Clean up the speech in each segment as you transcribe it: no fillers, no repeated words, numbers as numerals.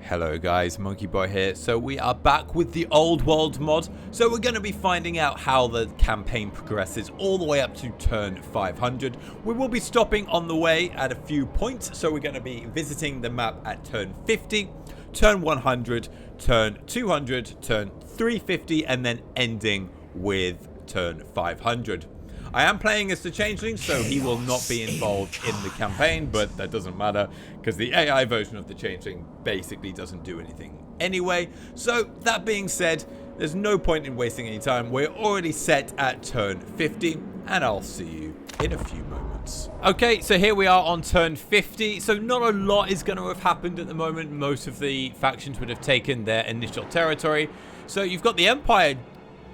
Hello guys, Monkey Boy here. So we are back with the Old World mod. So we're going to be finding out how the campaign progresses all the way up to turn 500. We will be stopping on the way at a few points. So we're going to be visiting the map at turn 50, turn 100, turn 200, turn 350, and then ending with turn 500. I am playing as the Changeling, so he will not be involved in the campaign, but that doesn't matter because the AI version of the Changeling basically doesn't do anything anyway. So that being said, there's no point in wasting any time. We're already set at turn 50, and I'll see you in a few moments. Okay, so here we are on turn 50. So not a lot is going to have happened at the moment. Most of the factions would have taken their initial territory. So you've got the Empire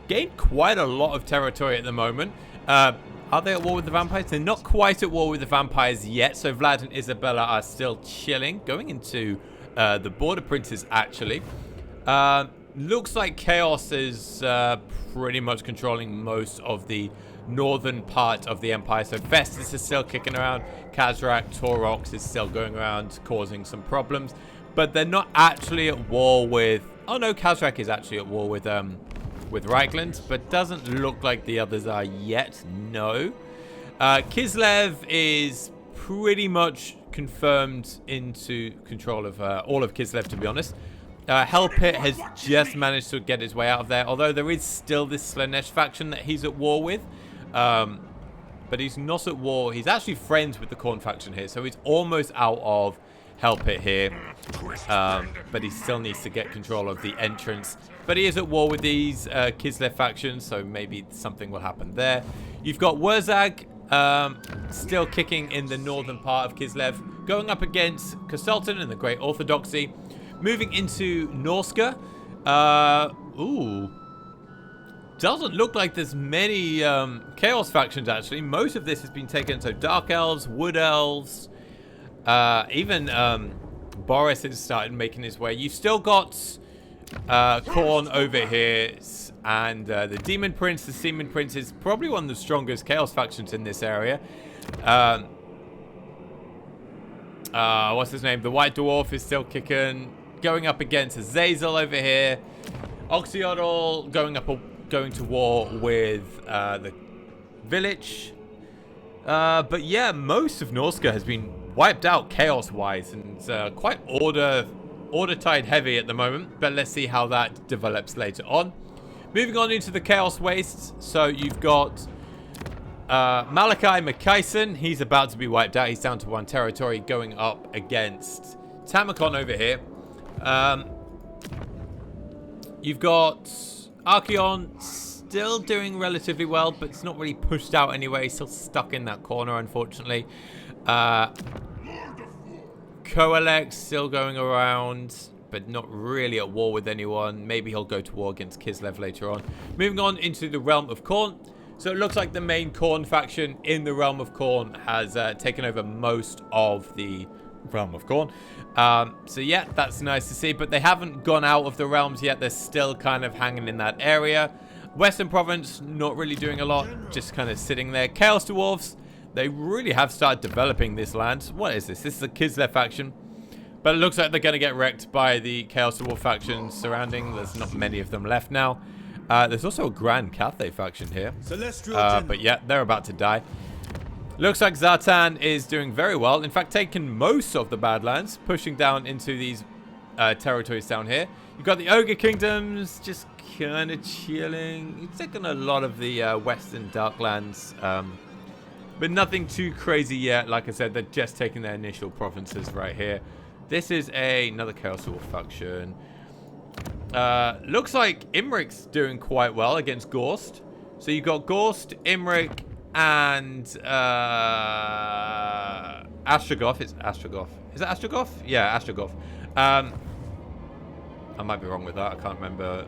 gained quite a lot of territory at the moment. Are they at war with the vampires? They're not quite at war with the vampires yet. So Vlad and Isabella are still chilling, going into the border princes actually. Looks like Chaos is pretty much controlling most of the northern part of the empire. So Festus is still kicking around. Khazrak, Torox is still going around causing some problems. But they're not actually at war with... Oh no, Khazrak is actually at war with Reichland, but doesn't look like the others are yet. No. Kislev is pretty much confirmed into control of all of Kislev, to be honest. Hellpit has just managed to get his way out of there, although there is still this Slaanesh faction that he's at war with. But he's not at war. He's actually friends with the Khorne faction here, so he's almost out of Hellpit here. But he still needs to get control of the entrance. But he is at war with these Kislev factions, so maybe something will happen there. You've got Wurzag still kicking in the northern part of Kislev, going up against Kasultan and the Great Orthodoxy. Moving into Norsca. Doesn't look like there's many Chaos factions, actually. Most of this has been taken, so Dark Elves, Wood Elves, even Boris has started making his way. You've still got Khorne over here, and the Demon Prince. The Demon Prince is probably one of the strongest Chaos factions in this area. What's his name? The White Dwarf is still kicking, going up against Azazel over here. Oxyodal going to war with the village. But yeah, most of Norsca has been wiped out chaos-wise, and quite order-tide heavy at the moment. But let's see how that develops later on. Moving on into the Chaos Wastes. So you've got Malachi McKayson. He's about to be wiped out. He's down to one territory, going up against Tamacon over here. You've got Archeon still doing relatively well, but it's not really pushed out anyway. He's still stuck in that corner, unfortunately. Coalex still going around, but not really at war with anyone. Maybe he'll go to war against Kislev later on. Moving on into the Realm of Khorne. So it looks like the main Khorne faction in the Realm of Khorne has taken over most of the Realm of Khorne. So yeah, that's nice to see, but they haven't gone out of the realms yet. They're still kind of hanging in that area. Western Province, not really doing a lot, just kind of sitting there. Chaos Dwarfs, they really have started developing this land. What is this? This is the Kislev faction. But it looks like they're going to get wrecked by the Chaos Dwarf faction surrounding. There's not many of them left now. There's also a Grand Cathay faction here. But yeah, they're about to die. Looks like Zartan is doing very well. In fact, taking most of the Badlands, pushing down into these territories down here. You've got the Ogre Kingdoms just kind of chilling. You've taken a lot of the Western Darklands. But nothing too crazy yet. Like I said, they're just taking their initial provinces right here. This is another Chaos Dwarf faction. Looks like Imric's doing quite well against Gorst. So you've got Gorst, Imric, and Astrogoth. It's Astrogoth. Is it Astrogoth? Yeah, Astrogoth. I might be wrong with that. I can't remember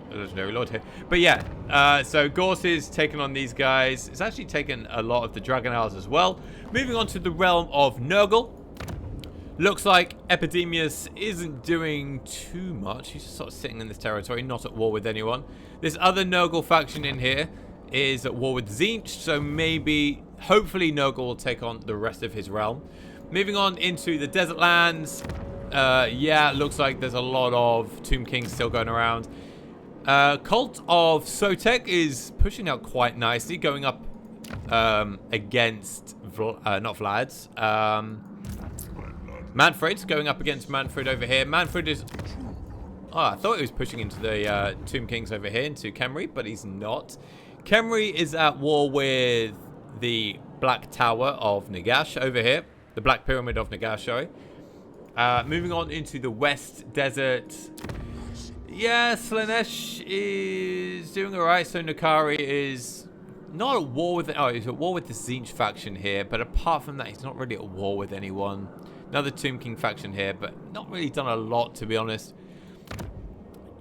the Legendary Lord here. But yeah, so Gorst is taking on these guys. It's actually taken a lot of the Dragon Isles as well. Moving on to the realm of Nurgle. Looks like Epidemius isn't doing too much. He's just sort of sitting in this territory, not at war with anyone. This other Nurgle faction in here is at war with Tzeentch, so maybe, hopefully Nurgle will take on the rest of his realm. Moving on into the Desert Lands. Yeah, it looks like there's a lot of Tomb Kings still going around. Cult of Sotek is pushing out quite nicely, going up against not Vlad's. Manfred's going up against Manfred over here. Manfred is... Oh, I thought he was pushing into the Tomb Kings over here, into Khemri, but he's not. Khemri is at war with the Black Tower of Nagash over here. The Black Pyramid of Nagash, sorry. Moving on into the West Desert. Yeah, Slaanesh is doing alright. So Nukari is not at war with... Oh, he's at war with the Tzeentch faction here. But apart from that, he's not really at war with anyone. Another Tomb King faction here, but not really done a lot, to be honest.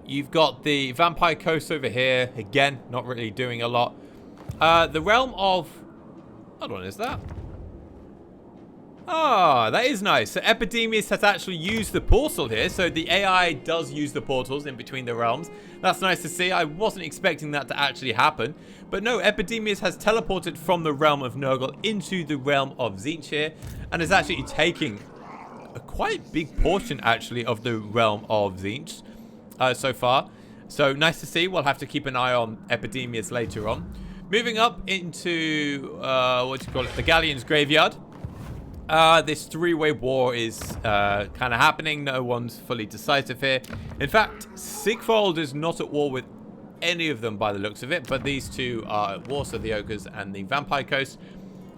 You've got the Vampire Coast over here. Again, not really doing a lot. The realm of... Hold on, is that? Ah, that is nice. So Epidemius has actually used the portal here. So the AI does use the portals in between the realms. That's nice to see. I wasn't expecting that to actually happen. But no, Epidemius has teleported from the realm of Nurgle into the realm of Tzeentch here. And is actually taking a quite big portion, actually, of the realm of Tzeentch so far. So nice to see. We'll have to keep an eye on Epidemius later on. Moving up into, what do you call it? The Galleon's Graveyard. This three-way war is kind of happening. No one's fully decisive here. In fact, Sigfold is not at war with any of them by the looks of it, but these two are at war, so the Ogres and the Vampire Coast.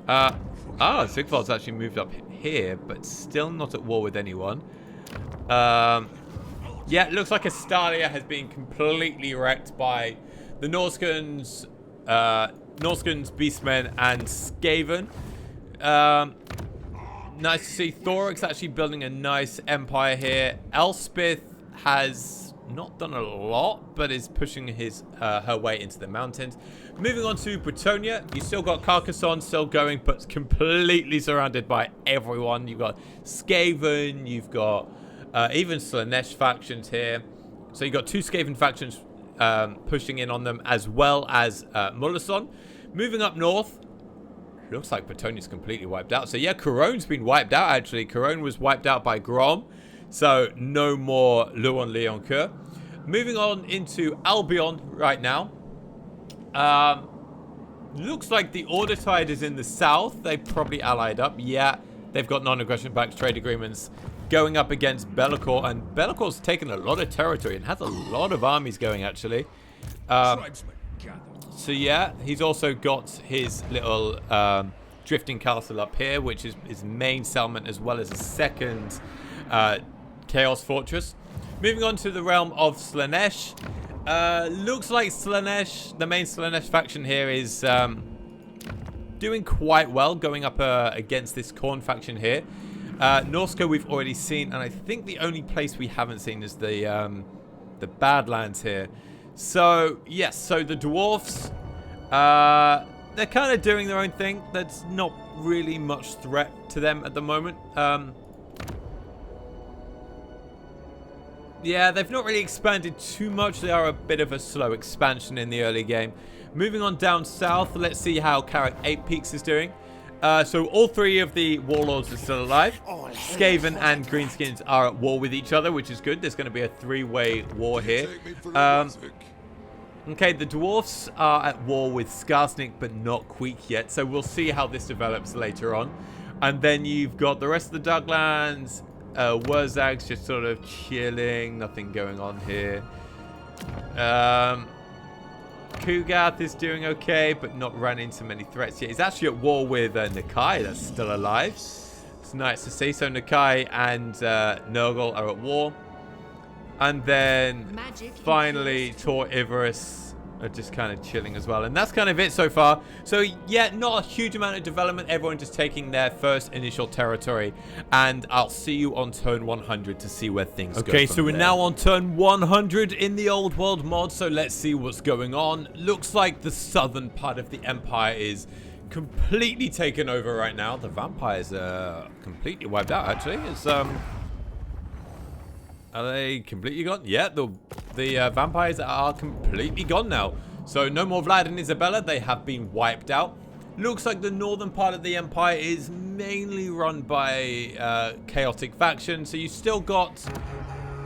Sigfold's actually moved up here, but still not at war with anyone. Yeah, it looks like Astalia has been completely wrecked by the Norscans, Beastmen, and Skaven. Nice to see Thorix actually building a nice empire here. Elspeth has not done a lot, but is pushing her way into the mountains. Moving on to Bretonia, you still got Carcassonne still going, but completely surrounded by everyone. You've got Skaven, you've got even Slaanesh factions here. So you've got two Skaven factions pushing in on them, as well as Mullason. Moving up north, looks like Bretonia's completely wiped out. So yeah, Couronne's been wiped out, actually. Couronne was wiped out by Grom. So no more Louan-Leoncoeur. Moving on into Albion right now. Looks like the Order Tide is in the south. They probably allied up. Yeah, they've got non-aggression backed trade agreements going up against Be'lakor. And Be'lakor's taken a lot of territory and has a lot of armies going, actually. So yeah, he's also got his little drifting castle up here, which is his main settlement, as well as a second Chaos Fortress. Moving on to the realm of Slaanesh. Looks like Slaanesh, the main Slaanesh faction here, is doing quite well, going up against this Khorne faction here. Norsca we've already seen, and I think the only place we haven't seen is the Badlands here. So, yes, so the Dwarfs, they're kind of doing their own thing. There's not really much threat to them at the moment. Yeah, they've not really expanded too much. They are a bit of a slow expansion in the early game. Moving on down south, let's see how Carrick 8 Peaks is doing. So all three of the warlords are still alive. Skaven and Greenskins are at war with each other, which is good. There's going to be a three-way war here. Okay, the Dwarfs are at war with Skarsnik, but not Queek yet. So we'll see how this develops later on. And then you've got the rest of the Darklands. Wurzag's just sort of chilling. Nothing going on here. Kugath is doing okay, but not run into many threats yet. He's actually at war with Nakai, that's still alive. It's nice to see. So Nakai and Nurgle are at war. And then finally Tor Ivarus are just kind of chilling as well. And that's kind of it so far. So yeah, not a huge amount of development. Everyone just taking their first initial territory. And I'll see you on turn 100 to see where things go. Okay, so we're now on turn 100 in the Old World mod. So let's see what's going on. Looks like the southern part of the Empire is completely taken over right now. The vampires are completely wiped out, actually. It's Are they completely gone? Yeah, the vampires are completely gone now. So no more Vlad and Isabella. They have been wiped out. Looks like the northern part of the Empire is mainly run by chaotic factions. So you still got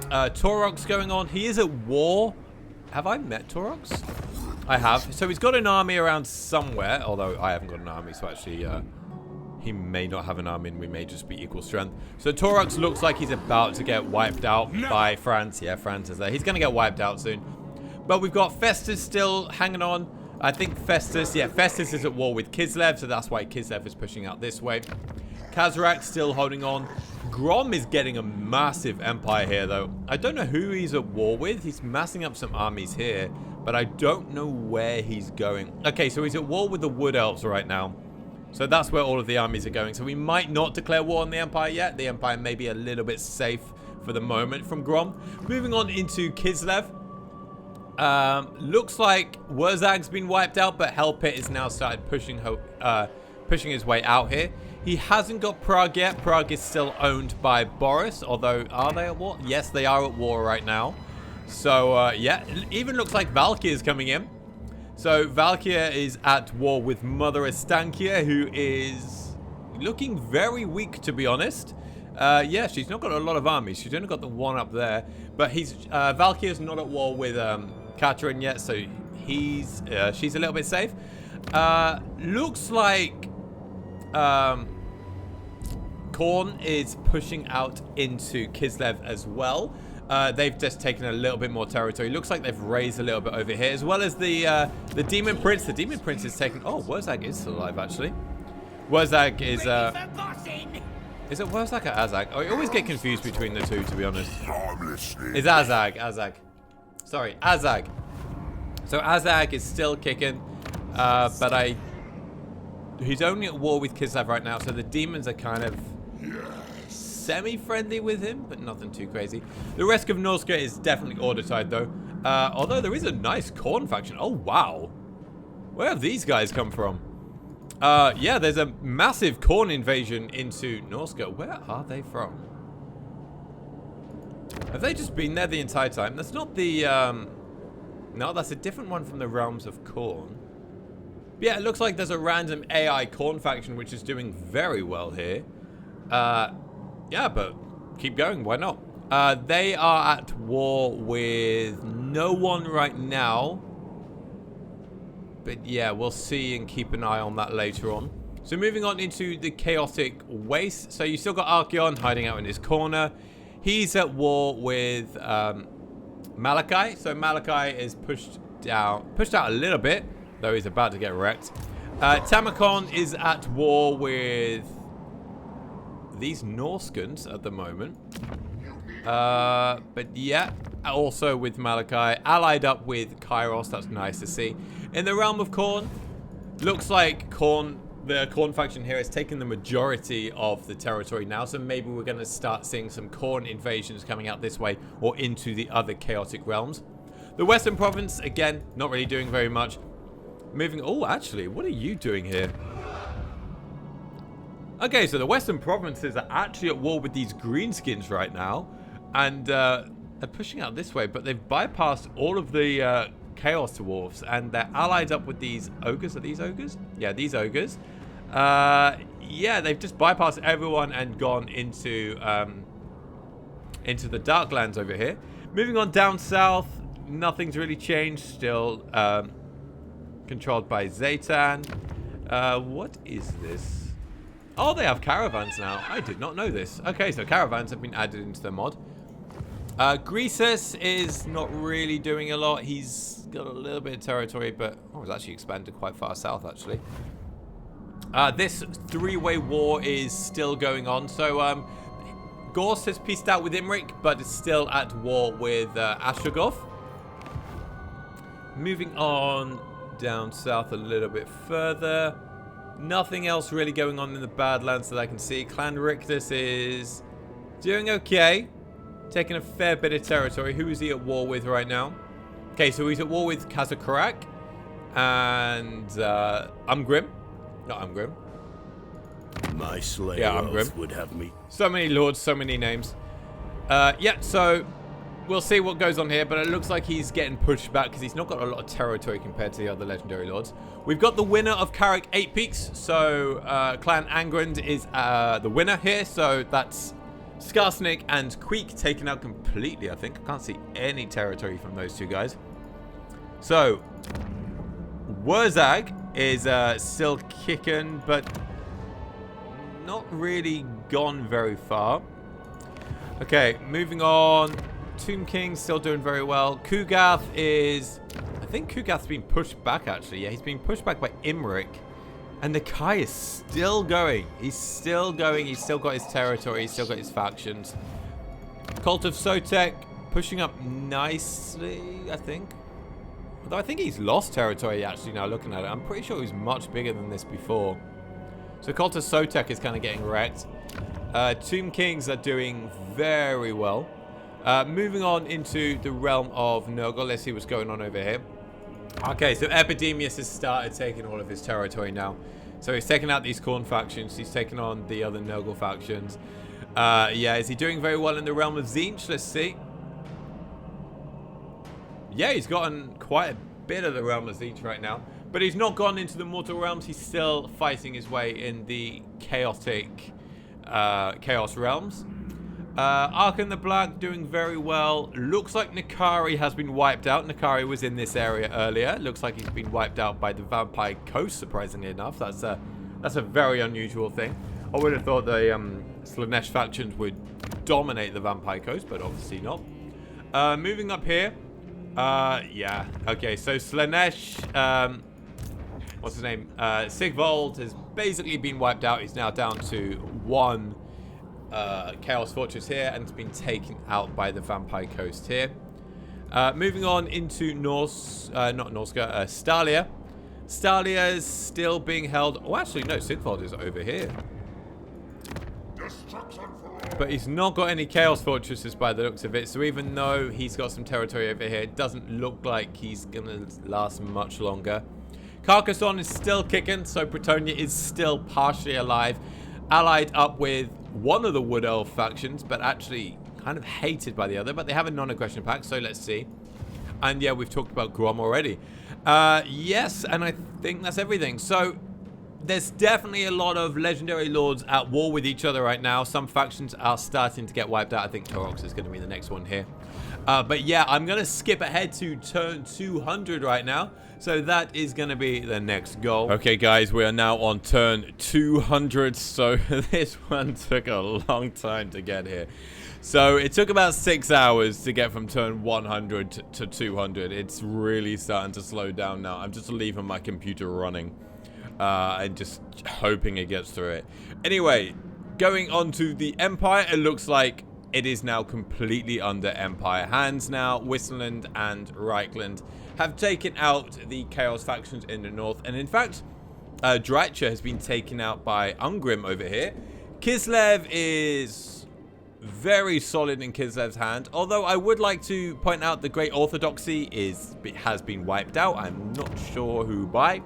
Taurox going on. He is at war. Have I met Taurox? I have. So he's got an army around somewhere, although I haven't got an army, so actually he may not have an army and we may just be equal strength. So Taurox looks like he's about to get wiped out by France. Yeah, France is there. He's going to get wiped out soon. But we've got Festus still hanging on. I think Festus is at war with Kislev, so that's why Kislev is pushing out this way. Kazarak still holding on. Grom is getting a massive empire here, though. I don't know who he's at war with. He's massing up some armies here, but I don't know where he's going. Okay, so he's at war with the Wood Elves right now. So that's where all of the armies are going. So we might not declare war on the Empire yet. The Empire may be a little bit safe for the moment from Grom. Moving on into Kislev. Looks like Wurzag's been wiped out, but Hellpit is now started pushing his way out here. He hasn't got Prague yet. Prague is still owned by Boris, although are they at war? Yes, they are at war right now. So yeah, it even looks like Valkyr is coming in. So Valkyr is at war with Mother Estankia, who is looking very weak, to be honest. Yeah, she's not got a lot of armies. She's only got the one up there. But Valkyr's not at war with Catherine yet, so she's a little bit safe. Looks like Khorne is pushing out into Kislev as well. They've just taken a little bit more territory. Looks like they've raised a little bit over here, as well as the Demon Prince. The Demon Prince is taking... Oh, Wurzag is still alive, actually. Wurzag is... Is it Wurzag or Azag? I always get confused between the two, to be honest. It's Azag. Azag. Sorry, Azag. So Azag is still kicking, but he's only at war with Kislev right now, so the demons are kind of semi-friendly with him, but nothing too crazy. The rest of Norsca is definitely order-tied, though. Although there is a nice Khorne faction. Oh, wow. Where have these guys come from? Yeah, there's a massive Khorne invasion into Norsca. Where are they from? Have they just been there the entire time? That's not the, no, that's a different one from the Realms of Khorne. Yeah, it looks like there's a random AI Khorne faction which is doing very well here. Yeah, but keep going. Why not? They are at war with no one right now. But yeah, we'll see and keep an eye on that later on. So moving on into the Chaotic Waste. So you still got Archeon hiding out in his corner. He's at war with Malachi. So Malachi is pushed out a little bit, though he's about to get wrecked. Tamakon is at war with these Norscans at the moment. But yeah, also with Malachi, allied up with Kairos. That's nice to see. In the realm of Khorne, looks like the Khorne faction here has taken the majority of the territory now, so maybe we're going to start seeing some Khorne invasions coming out this way or into the other chaotic realms. The Western Province, again, not really doing very much. Moving... Oh, actually, what are you doing here? Okay, so the Western Provinces are actually at war with these greenskins right now, and they're pushing out this way, but they've bypassed all of the Chaos Dwarfs, and they're allied up with these ogres. Are these ogres? Yeah, these ogres. Yeah, they've just bypassed everyone and gone into the Darklands over here. Moving on down south, nothing's really changed. Still controlled by Zaytan. What is this? Oh, they have caravans now. I did not know this. Okay, so caravans have been added into the mod. Greasus is not really doing a lot. He's got a little bit of territory, but he's actually expanded quite far south, actually. This three-way war is still going on. So, Gorst has peaced out with Imrik, but is still at war with Astrogoth. Moving on down south a little bit further. Nothing else really going on in the Badlands that I can see. Clan Rictus is doing okay. Taking a fair bit of territory. Who is he at war with right now? Okay, so he's at war with Kazakarak and Umgrim. Not Umgrim. My slayer would have me. So many lords, so many names. Yeah, so we'll see what goes on here, but it looks like he's getting pushed back because he's not got a lot of territory compared to the other legendary lords. We've got the winner of Carrick 8 Peaks, so Clan Angrand is the winner here, so that's Skarsnik and Queek taken out completely, I think. I can't see any territory from those two guys. So, Wurzag is still kicking, but not really gone very far. Okay, moving on. Tomb King still doing very well. Kugath is... I think Kugath's been pushed back, actually. Yeah, he's been pushed back by Imrik. And Nakai is still going. He's still going. He's still got his territory. He's still got his factions. Cult of Sotek pushing up nicely, I think. Although I think he's lost territory, actually, now looking at it. I'm pretty sure he was much bigger than this before. So Cult of Sotek is kind of getting wrecked. Tomb Kings are doing very well. Moving on into the realm of Nurgle. Let's see what's going on over here. Okay, so Epidemius has started taking all of his territory now. So he's taken out these Khorne factions. He's taken on the other Nurgle factions. Yeah, is he doing very well in the realm of Tzeentch? Let's see. Yeah, he's gotten quite a bit of the realm of Tzeentch right now. But he's not gone into the mortal realms. He's still fighting his way in the chaotic chaos realms. Arkan the Black doing very well. Looks like Nakari has been wiped out. Nakari was in this area earlier. Looks like he's been wiped out by the Vampire Coast, surprisingly enough. That's a very unusual thing. I would have thought the Slaanesh factions would dominate the Vampire Coast, but obviously not. Moving up here. Yeah. Okay, so Slaanesh, what's his name? Sigvald has basically been wiped out. He's now down to one Chaos Fortress here, and it's been taken out by the Vampire Coast here. Moving on into not Norsca, Stalia. Stalia is still being held. Oh, actually, no, Sigvald is over here. But he's not got any Chaos Fortresses by the looks of it, so even though he's got some territory over here, it doesn't look like he's going to last much longer. Carcassonne is still kicking, so Bretonnia is still partially alive, allied up with one of the Wood Elf factions, but actually kind of hated by the other. But they have a non-aggression pact, so let's see. And yeah, we've talked about Grom already. Yes, and I think that's everything. So there's definitely a lot of legendary lords at war with each other right now. Some factions are starting to get wiped out. I think Torox is going to be the next one here. But yeah, I'm going to skip ahead to turn 200 right now. So that is going to be the next goal. Okay, guys, we are now on turn 200. So this one took a long time to get here. So it took about 6 hours to get from turn 100 to 200. It's really starting to slow down now. I'm just leaving my computer running and just hoping it gets through it. Anyway, going on to the Empire, it looks like it is now completely under Empire hands now. Wisland and Reichland have taken out the Chaos factions in the north. And in fact, Dreicher has been taken out by Ungrim over here. Kislev is very solid in Kislev's hand. Although I would like to point out the Great Orthodoxy has been wiped out. I'm not sure who by.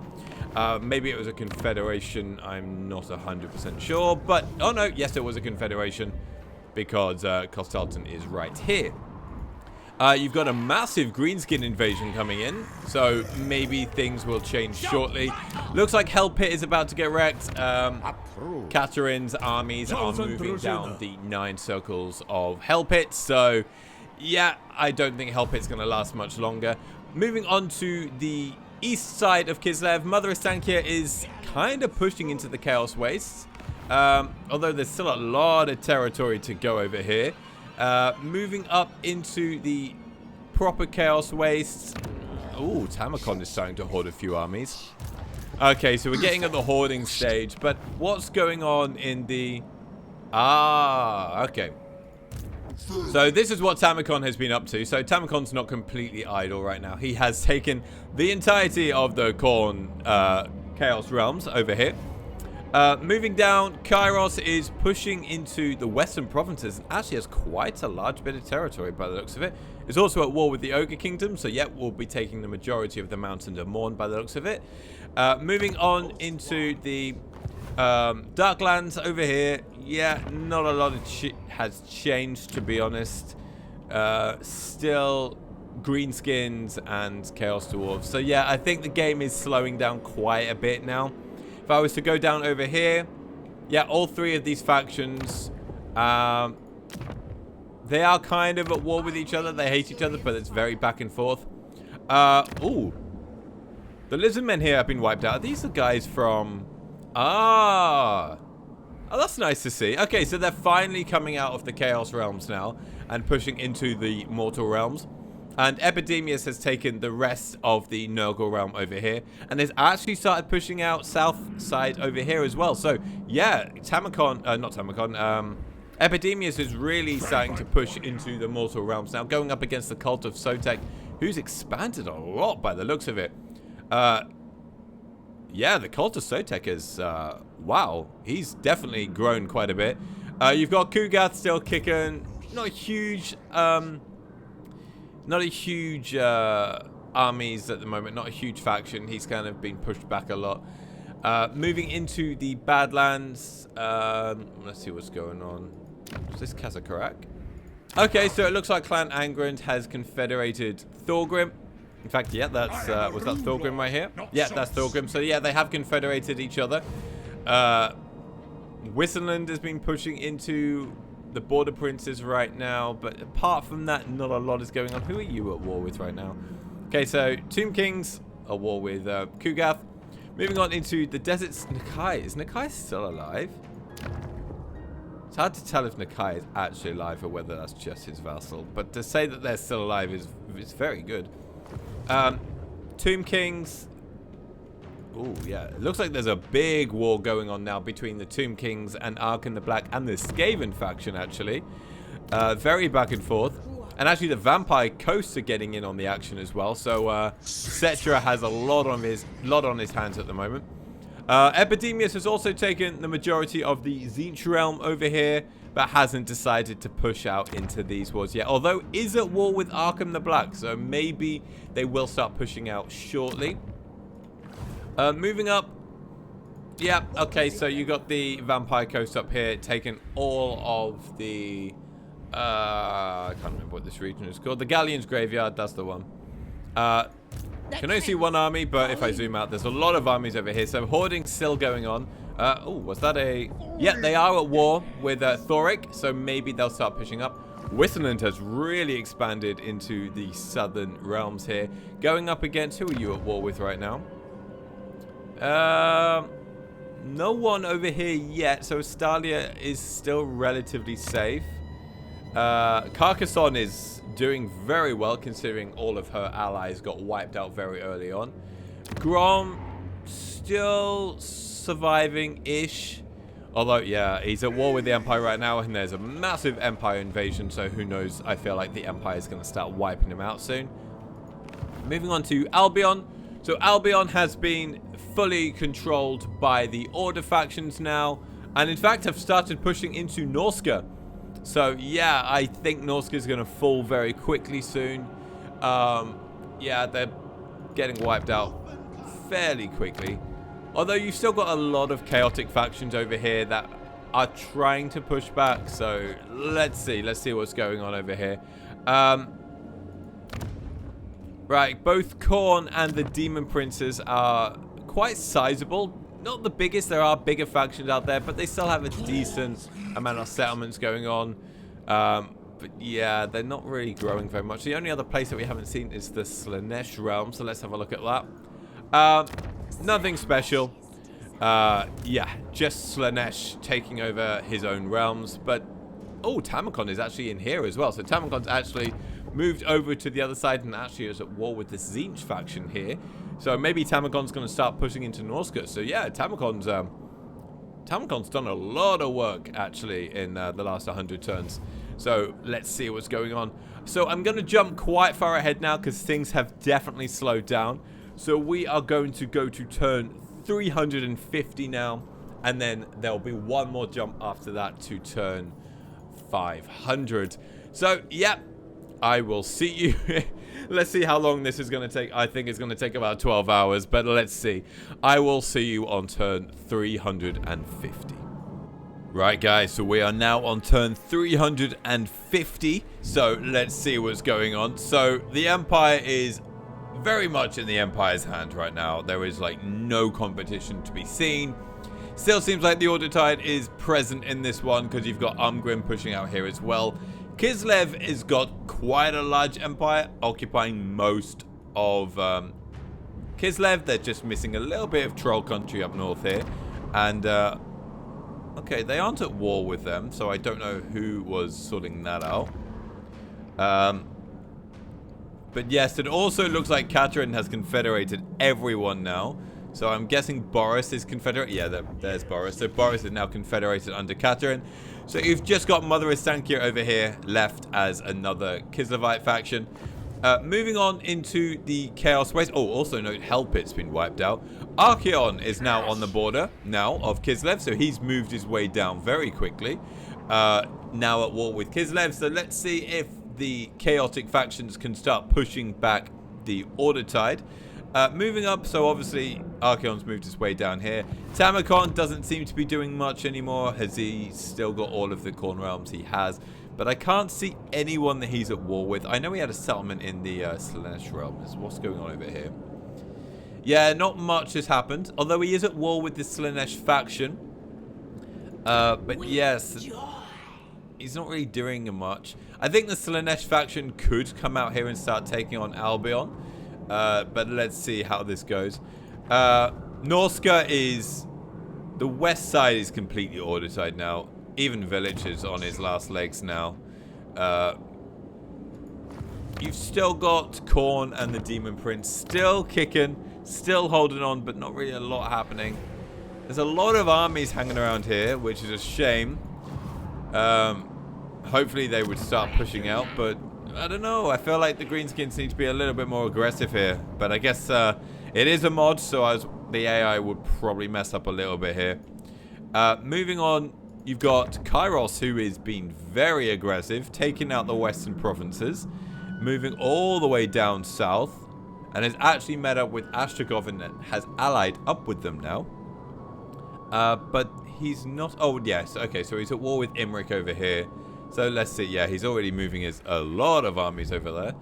Maybe it was a confederation. I'm not 100% sure. But, oh no, yes, it was a confederation. Because Kostalton is right here. You've got a massive greenskin invasion coming in, so maybe things will change shortly. Looks like Hell Pit is about to get wrecked. Katarin's armies are moving down the 9 circles of Hell Pit, so yeah, I don't think Hell Pit's going to last much longer. Moving on to the east side of Kislev, Mother Estankia is kind of pushing into the Chaos Wastes. Although there's still a lot of territory to go over here. Moving up into the proper Chaos Wastes. Ooh, Tamacon is starting to hoard a few armies. Okay, so we're getting at the hoarding stage. But what's going on in the... okay. So this is what Tamacon has been up to. So Tamacon's not completely idle right now. He has taken the entirety of the Khorne Chaos Realms over here. Moving down, Kairos is pushing into the western provinces and actually has quite a large bit of territory by the looks of it. It's also at war with the Ogre Kingdoms, so yeah, we'll be taking the majority of the Mountain of Morn by the looks of it. Moving on into the Darklands over here. Yeah, not a lot of has changed, to be honest. Still greenskins and chaos dwarves. So yeah, I think the game is slowing down quite a bit now. If I was to go down over here, yeah, all three of these factions, they are kind of at war with each other. They hate each other, but it's very back and forth. Ooh. The lizardmen here have been wiped out. Are these the guys from... Oh, that's nice to see. Okay, so they're finally coming out of the Chaos Realms now and pushing into the Mortal Realms. And Epidemius has taken the rest of the Nurgle realm over here and has actually started pushing out south side over here as well. So, yeah, Epidemius is really starting to push into the Mortal Realms now, going up against the Cult of Sotek, who's expanded a lot by the looks of it. Yeah, the Cult of Sotek is, wow, he's definitely grown quite a bit. You've got Kugath still kicking, not a huge armies at the moment, not a huge faction. He's kind of been pushed back a lot. Moving into the Badlands, let's see what's going on. Is this Kazakarak? Okay, so it looks like Clan Angrand has confederated Thorgrim. In fact, yeah, that's, was that Thorgrim right here? Yeah, that's Thorgrim. So yeah, they have confederated each other. Wisseland has been pushing into the Border Princes right now, but apart from that, not a lot is going on. Who are you at war with right now? Okay, so Tomb Kings are at war with Kugath. Moving on into the deserts, Nakai. Is Nakai still alive? It's hard to tell if Nakai is actually alive or whether that's just his vassal, but to say that they're still alive is very good. Tomb Kings. Oh, yeah. It looks like there's a big war going on now between the Tomb Kings and Arkan the Black and the Skaven faction, actually. Very back and forth. And actually, the Vampire Coasts are getting in on the action as well. So, Cetra has a lot on his hands at the moment. Epidemius has also taken the majority of the Tzeentch realm over here, but hasn't decided to push out into these wars yet. Although, is at war with Arkham the Black, so maybe they will start pushing out shortly. Moving up. Yeah, okay, so you got the Vampire Coast up here, taking all of the... I can't remember what this region is called. The Galleon's Graveyard, that's the one. Can only see one army, but if I zoom out, there's a lot of armies over here. So hoarding's still going on. Oh, was that a... Yeah, they are at war with Thoric, so maybe they'll start pushing up. Wisseland has really expanded into the southern realms here. Going up against... Who are you at war with right now? No one over here yet, so Stalia is still relatively safe. Carcassonne is doing very well considering all of her allies got wiped out very early on. Grom still surviving-ish. Although, yeah, he's at war with the Empire right now and there's a massive Empire invasion, so who knows, I feel like the Empire is going to start wiping him out soon. Moving on to Albion. So Albion has been fully controlled by the Order factions now, and in fact have started pushing into Norsca. So yeah, I think Norsca is going to fall very quickly soon. Yeah, they're getting wiped out fairly quickly. Although you've still got a lot of chaotic factions over here that are trying to push back. So let's see what's going on over here. Right, both Khorne and the Demon Princes are quite sizable. Not the biggest, there are bigger factions out there, but they still have a decent amount of settlements going on. But yeah, they're not really growing very much. The only other place that we haven't seen is the Slaanesh realm, so let's have a look at that. Nothing special. Yeah, just Slaanesh taking over his own realms, but... Oh, Tamakon is actually in here as well. So Tamakon's actually moved over to the other side and actually is at war with the Tzeentch faction here. So maybe Tamakon's going to start pushing into Norsca. So yeah, Tamakon's done a lot of work actually in the last 100 turns. So let's see what's going on. So I'm going to jump quite far ahead now because things have definitely slowed down. So we are going to go to turn 350 now. And then there'll be one more jump after that to turn 500. So, yeah, I will see you. Let's see how long this is going to take. I think it's going to take about 12 hours, but let's see. I will see you on turn 350. Right, guys, so we are now on turn 350. So let's see what's going on. So the Empire is very much in the Empire's hand right now. There is like no competition to be seen. Still seems like the Order Tide is present in this one because you've got Umgrim pushing out here as well. Kislev has got quite a large empire occupying most of Kislev. They're just missing a little bit of troll country up north here. And okay, they aren't at war with them, so I don't know who was sorting that out. But yes, it also looks like Katerin has confederated everyone now. So I'm guessing Boris is confederate. Yeah, there's Boris. So Boris is now confederated under Katerin. So you've just got Mother Istankia over here left as another Kislevite faction. Moving on into the Chaos Waste. Oh, also note Hellpit's been wiped out. Archeon is now on the border now of Kislev, so he's moved his way down very quickly. Now at war with Kislev, so let's see if the chaotic factions can start pushing back the Order Tide. Moving up, so obviously Archeon's moved his way down here. Tamacon doesn't seem to be doing much anymore. Has he still got all of the Corn Realms? He has. But I can't see anyone that he's at war with. I know he had a settlement in the Slaanesh realms. What's going on over here? Yeah, not much has happened. Although he is at war with the Slaanesh faction. But yes, he's not really doing much. I think the Slaanesh faction could come out here and start taking on Albion. But let's see how this goes. Norsca is... The west side is completely Order Tide now. Even Village is on his last legs now. You've still got Khorne and the Demon Prince still kicking, still holding on, but not really a lot happening. There's a lot of armies hanging around here, which is a shame. Hopefully they would start pushing out, but I don't know. I feel like the Greenskins need to be a little bit more aggressive here. But I guess it is a mod, so the AI would probably mess up a little bit here. Moving on. You've got Kairos, who is being very aggressive, taking out the western provinces, moving all the way down south, and has actually met up with Ashtakov and has allied up with them now. But he's not... Oh, yes. Okay, so he's at war with Imrik over here. So let's see. Yeah, he's already moving a lot of armies over there.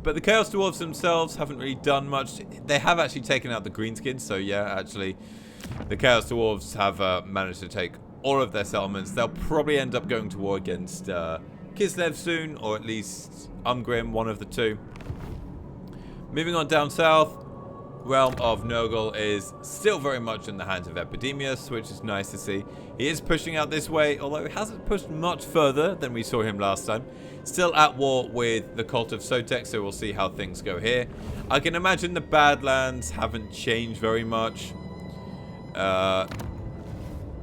But the Chaos Dwarfs themselves haven't really done much. They have actually taken out the Greenskins, so yeah, actually... The Chaos Dwarves have managed to take all of their settlements. They'll probably end up going to war against Kislev soon, or at least Umgrim, one of the two. Moving on down south, Realm of Nurgle is still very much in the hands of Epidemius, which is nice to see. He is pushing out this way, although he hasn't pushed much further than we saw him last time. Still at war with the Cult of Tzeentch, so we'll see how things go here. I can imagine the Badlands haven't changed very much.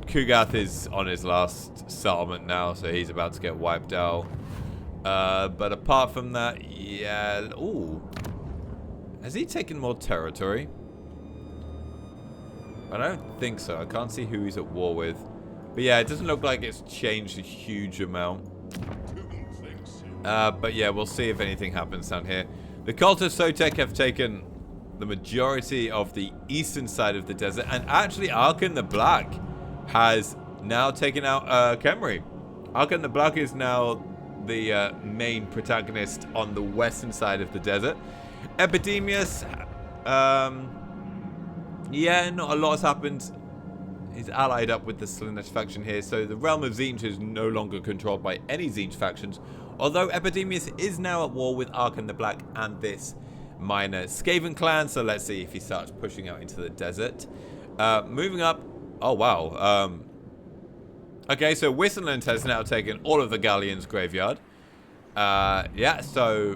Kugath is on his last settlement now, so he's about to get wiped out. But apart from that, yeah... Ooh. Has he taken more territory? I don't think so. I can't see who he's at war with. But yeah, it doesn't look like it's changed a huge amount. But yeah, we'll see if anything happens down here. The Cult of Tzeentch have taken... the majority of the eastern side of the desert, and actually Arkan the Black has now taken out Khemri. Arkan the Black is now the main protagonist on the western side of the desert. Epidemius, yeah, not a lot has happened. He's allied up with the Slaanesh faction here, so the realm of Tzeentch is no longer controlled by any Tzeentch factions, although Epidemius is now at war with Arkan the Black and this minor Skaven clan, so let's see if he starts pushing out into the desert. Moving up. Oh, wow. Okay, so Whistleland has now taken all of the Galleon's graveyard. Yeah, so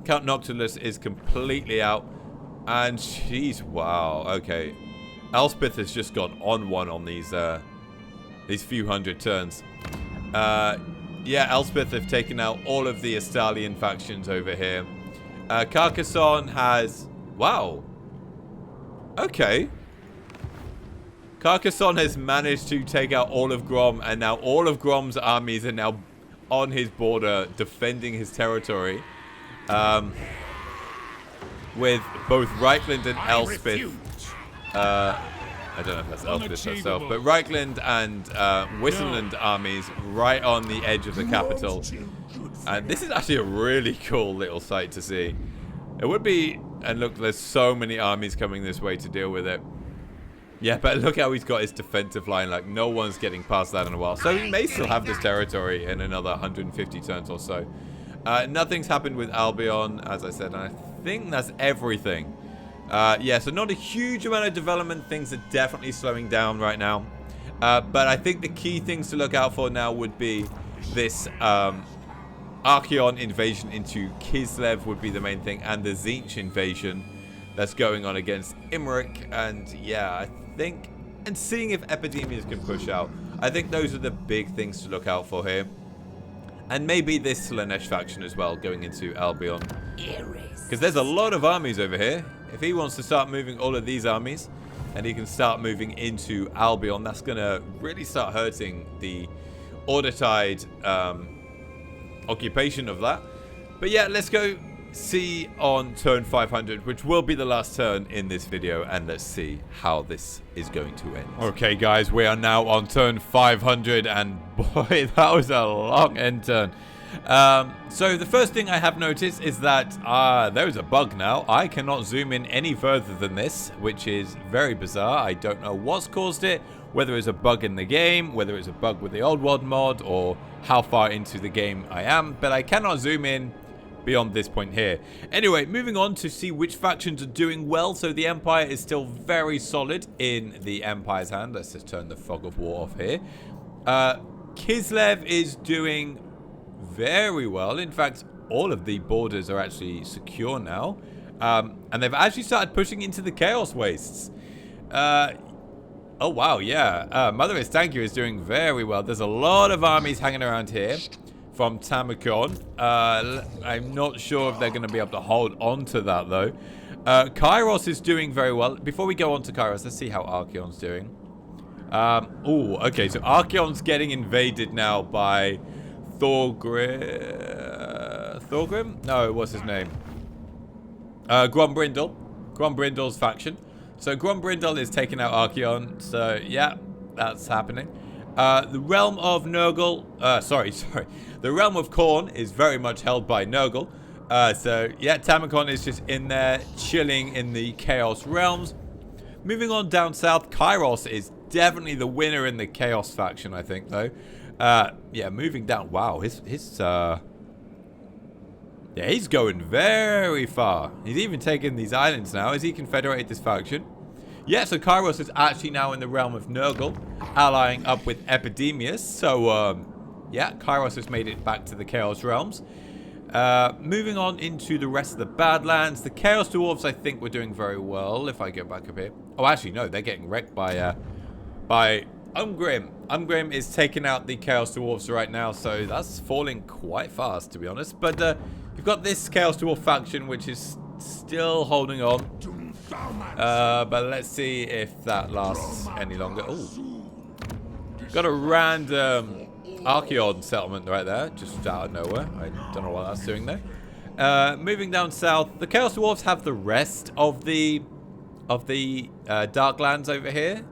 Count Noctilus is completely out. And jeez, wow. Okay. Elspeth has just gone on one on these few hundred turns. Yeah, Elspeth have taken out all of the Astalian factions over here. Carcassonne has... Wow. Okay. Carcassonne has managed to take out all of Grom, and now all of Grom's armies are now on his border, defending his territory. With both Reichland and Elspeth I don't know if that's Elfish herself, but Reichland and Whistleland armies right on the edge of the capital. And this is actually a really cool little sight to see. It would be, and look, there's so many armies coming this way to deal with it. Yeah, but look how he's got his defensive line. Like, no one's getting past that in a while. So he may still have this territory in another 150 turns or so. Nothing's happened with Albion, as I said, and I think that's everything. Yeah, so not a huge amount of development. Things are definitely slowing down right now. But I think the key things to look out for now would be this Archeon invasion into Kislev would be the main thing, and the Tzeentch invasion that's going on against Imrik. And yeah, I think, and seeing if epidemias can push out. I think those are the big things to look out for here. And maybe this Slaanesh faction as well, going into Albion. Because there's a lot of armies over here. If he wants to start moving all of these armies, and he can start moving into Albion, that's going to really start hurting the Order-Tide occupation of that. But yeah, let's go see on turn 500, which will be the last turn in this video, and let's see how this is going to end. Okay guys, we are now on turn 500, and boy, that was a long end turn. So the first thing I have noticed is that there's a bug now. I cannot zoom in any further than this, which is very bizarre. I don't know what's caused it, whether it's a bug in the game, whether it's a bug with the old world mod, or how far into the game I am, but I cannot zoom in beyond this point here. Anyway, moving on to see which factions are doing well. So the Empire is still very solid in the Empire's hand. Let's just turn the Fog of War off here. Kislev is doing very well. In fact, all of the borders are actually secure now. And they've actually started pushing into the Chaos Wastes. Oh, wow, yeah. Mother Istankia is doing very well. There's a lot of armies hanging around here from Tamikon. I'm not sure if they're going to be able to hold on to that, though. Kairos is doing very well. Before we go on to Kairos, let's see how Archeon's doing. Oh, okay, so Archeon's getting invaded now by Thorgrim? No, what's his name? Grombrindle. Grombrindle's faction. So Grombrindle is taking out Archeon. So, yeah, that's happening. The realm of Nurgle, sorry. The realm of Khorne is very much held by Nurgle. So, yeah, Tamikon is just in there, chilling in the Chaos realms. Moving on down south, Kairos is definitely the winner in the Chaos faction, I think, though. Yeah, moving down, wow, yeah, he's going very far. He's even taken these islands now. Has he confederated this faction? Yeah, so Kairos is actually now in the realm of Nurgle, allying up with Epidemius. So, yeah, Kairos has made it back to the Chaos realms. Moving on into the rest of the Badlands. The Chaos Dwarfs, I think, were doing very well. If I go back up here. Oh, actually, no, they're getting wrecked by Umgrim. Umgrim is taking out the Chaos Dwarfs right now, so that's falling quite fast, to be honest. But you've got this Chaos Dwarf faction, which is still holding on. But let's see if that lasts any longer. Ooh. Got a random Archeon settlement right there, just out of nowhere. I don't know what that's doing there. Moving down south, the Chaos Dwarfs have the rest of the Darklands over here.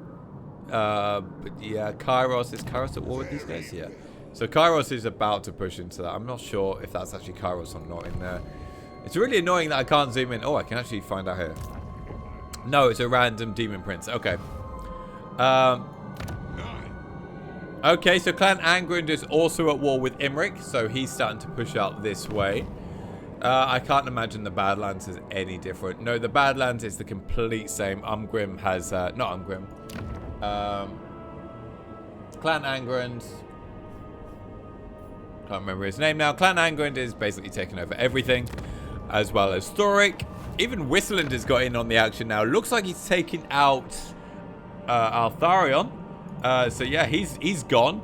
But yeah, Kairos, is Kairos at war with these guys? Yeah. So Kairos is about to push into that. I'm not sure if that's actually Kairos or not in there. It's really annoying that I can't zoom in. Oh, I can actually find out here. No, it's a random demon prince. Okay. Okay, so Clan Angrund is also at war with Imrik, so he's starting to push out this way. I can't imagine the Badlands is any different. No, the Badlands is the complete same. Umgrim has, not Umgrim. Clan Angrund. Can't remember his name now. Clan Angrund is basically taking over everything, as well as Thoric. Even Whistleland has got in on the action now. Looks like he's taking out Altharion. So yeah, he's gone.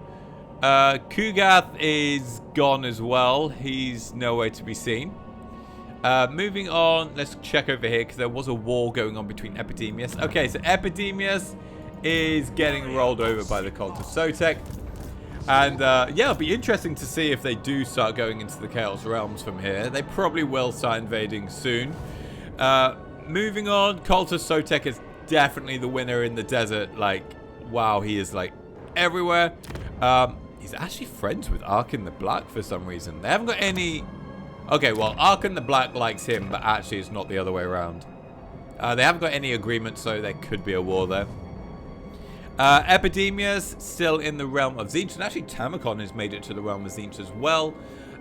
Kugath is gone as well. He's nowhere to be seen. Moving on, let's check over here because there was a war going on between Epidemius. Okay, so Epidemius is getting rolled over by the cult of Sotek. And yeah, it'll be interesting to see if they do start going into the Chaos Realms from here. They probably will start invading soon. Moving on, cult of Sotek has definitely the winner in the desert. Like, wow, he is like everywhere. He's actually friends with Arkin the Black for some reason. They haven't got any... Okay, well, Arkin the Black likes him, but actually it's not the other way around. They haven't got any agreement, so there could be a war there. Epidemia's still in the realm of Tzeentch, and actually Tamacon has made it to the realm of Tzeentch as well.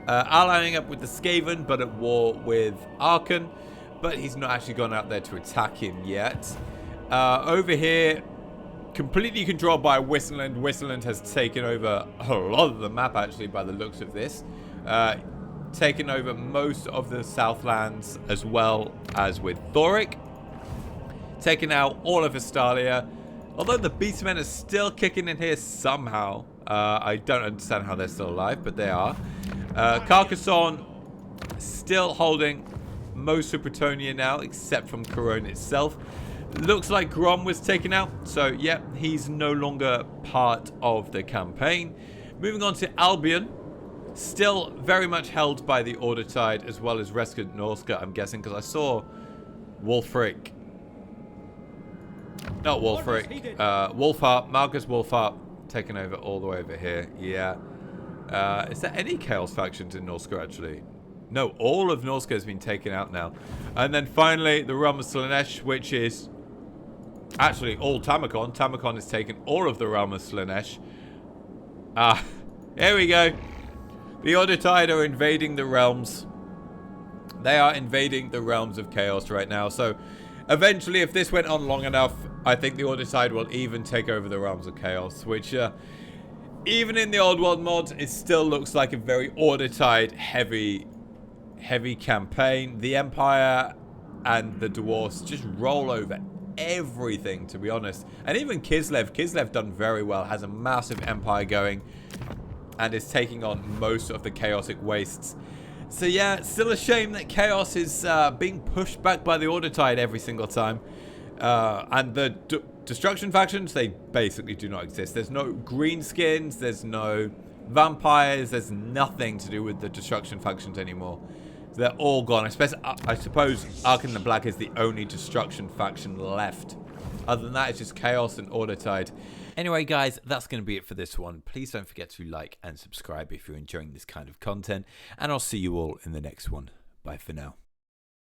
Allying up with the Skaven, but at war with Arkin. But he's not actually gone out there to attack him yet. Over here... completely controlled by Whistleland. Whistleland has taken over a lot of the map, actually, by the looks of this. Taken over most of the Southlands, as well as with Thoric. Taken out all of Estalia. Although the Beatsmen are still kicking in here somehow. I don't understand how they're still alive, but they are. Carcassonne still holding most of Bretonnia now, except from Corone itself. Looks like Grom was taken out, so yeah, he's no longer part of the campaign. Moving on to Albion, still very much held by the Order Tide, as well as Rescant Norsca, I'm guessing, because I saw Wolfric. Not Wolfric, Wolfharp, Marcus Wolfharp, taken over all the way over here, yeah. Is there any Chaos factions in Norsca, actually? No, all of Norsca has been taken out now. And then finally, the realm of Slaanesh, which is... actually, all Tamacon. Tamacon has taken all of the realm of Slaanesh. Here we go. The Order Tide are invading the realms. They are invading the realms of Chaos right now. So, eventually, if this went on long enough, I think the Order Tide will even take over the realms of Chaos. Which, even in the Old World mod, it still looks like a very Order Tide heavy campaign. The Empire and the Dwarfs just roll over everything, to be honest. And even Kislev done very well, has a massive empire going, and is taking on most of the chaotic wastes. So yeah, it's still a shame that Chaos is being pushed back by the Order Tide every single time. And the Destruction factions, they basically do not exist. There's no greenskins, there's no vampires, there's nothing to do with the Destruction factions anymore. They're all gone. Especially, I suppose Arkin the Black is the only Destruction faction left. Other than that, it's just Chaos and Order Tide. Anyway, guys, that's going to be it for this one. Please don't forget to like and subscribe if you're enjoying this kind of content. And I'll see you all in the next one. Bye for now.